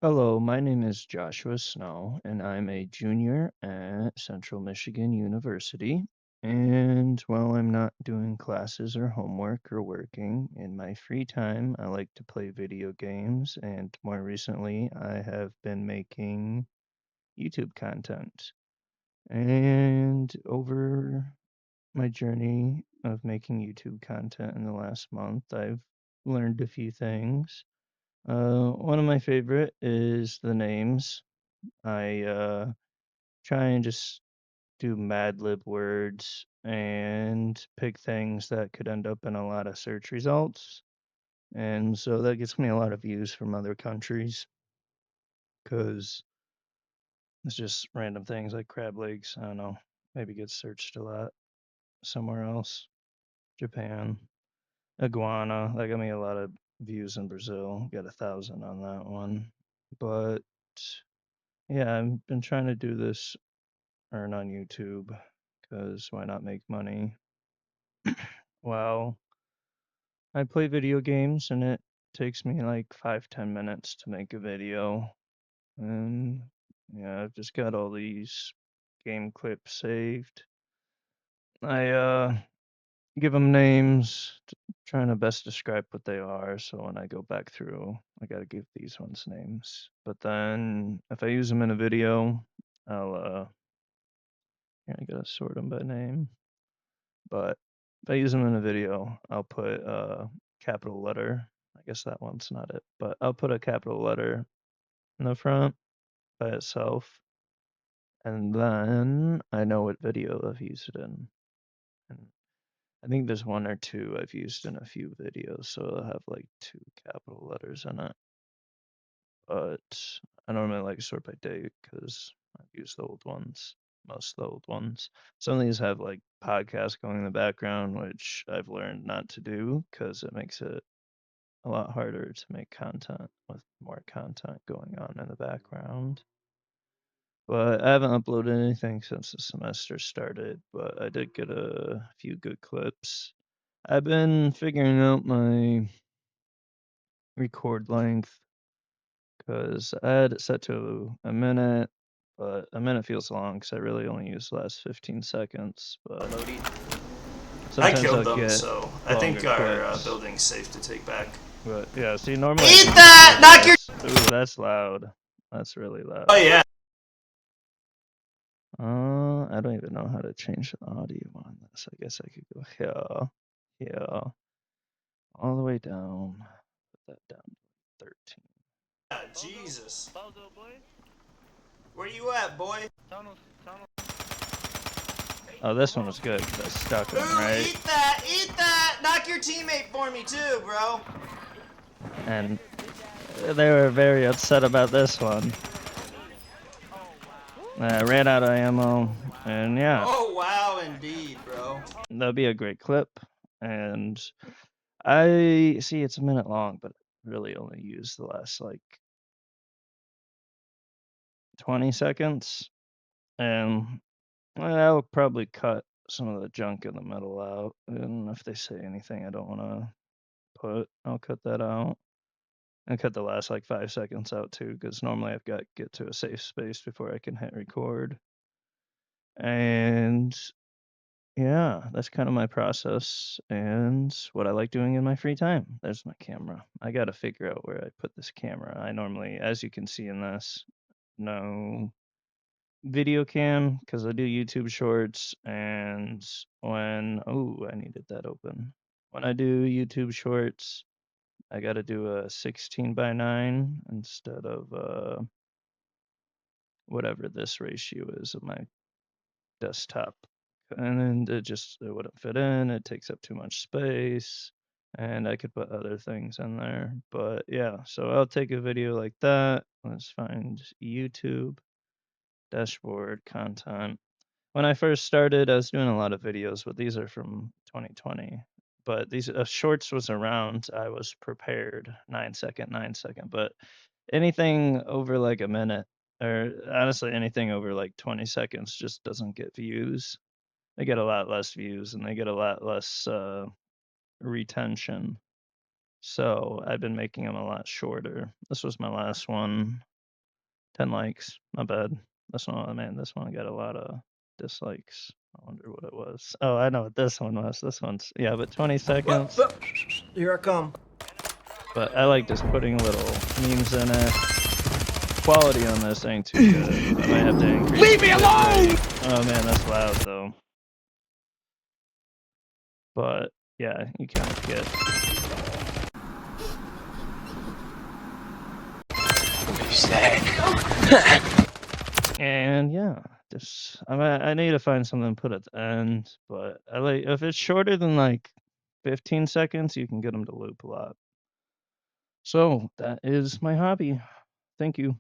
Hello, my name is Joshua Snow, and I'm a junior at Central Michigan University. And while I'm not doing classes or homework or working, in my free time, I like to play video games. And more recently, I have been making YouTube content. And over my journey of making YouTube content in the last month, I've learned a few things. One of my favorite is the names. I try and just do Mad Lib words and pick things that could end up in a lot of search results. And so that gets me a lot of views from other countries because it's just random things like crab legs. I don't know. Maybe gets searched a lot somewhere else. Japan. Iguana. That got me a lot of views in Brazil. Got 1,000 on that one. But yeah, I've been trying to do this earn on YouTube because why not make money? Well, I play video games and it takes me like 5-10 minutes to make a video. And yeah, I've just got all these game clips saved. I give them names, trying to best describe what they are. So when I go back through, I got to give these ones names. But then if I use them in a video, I'll here, I gotta sort them by name. But if I use them in a video, I'll put a capital letter. I guess that one's not it, but I'll put a capital letter in the front by itself, and then I know what video I've used it in. And I think there's one or two I've used in a few videos, so I'll have like two capital letters in it. But I normally like sort by date because I've used the old ones, most of the old ones. Some of these have like podcasts going in the background, which I've learned not to do because it makes it a lot harder to make content with more content going on in the background. But I haven't uploaded anything since the semester started, but I did get a few good clips. I've been figuring out my record length because I had it set to a minute, but a minute feels long because I really only use the last 15 seconds. But I sometimes killed I'll them, get so I longer think our clips. building's safe to take back. But yeah, see, normally I Eat can just that! use Knock your. this. Ooh, that's loud. That's really Oh loud. yeah. I don't even know how to change the audio on this. I guess I could go here, here, all the way down. Put that down to 13. Jesus. Where you at, boy? Oh, this one was good because I stuck him, Ooh, right? eat that! Eat that! Knock your teammate for me too, bro. And they were very upset about this one. I ran out of ammo, and yeah, Oh wow, indeed, bro. that'll be a great clip. And I see it's a minute long, but really only used the last like 20 seconds. And I'll probably cut some of the junk in the middle out. And if they say anything I don't want to put, I'll cut that out. And cut the last like 5 seconds out too, because normally I've got to get to a safe space before I can hit record. And yeah, that's kind of my process and what I like doing in my free time. There's my camera. I got to figure out where I put this camera. I normally, as you can see in this, no video cam because I do YouTube shorts. And when, oh, I needed that open. When I do YouTube shorts, I got to do a 16:9 instead of whatever this ratio is of my desktop. And then it wouldn't fit in. It takes up too much space, and I could put other things in there. But yeah, so I'll take a video like that. Let's find YouTube dashboard content. When I first started, I was doing a lot of videos, but these are from 2020. But these shorts was around. I was prepared 9 second, 9 second. But anything over like a minute, or honestly anything over like 20 seconds, just doesn't get views. They get a lot less views and they get a lot less retention. So I've been making them a lot shorter. This was my last one. 10 likes. Not bad. This one, man, this one got a lot of dislikes. I wonder what it was. Oh, I know what this one was. This one's, yeah, but 20 seconds. Here I come. But I like just putting little memes in it. Quality on this ain't too good. I might have to increase. Leave me alone! Oh man, that's loud though. But yeah, you kind of get. And yeah, just I need to find something to put at the end. But I like if it's shorter than like 15 seconds, you can get them to loop a lot. So that is my hobby. Thank you.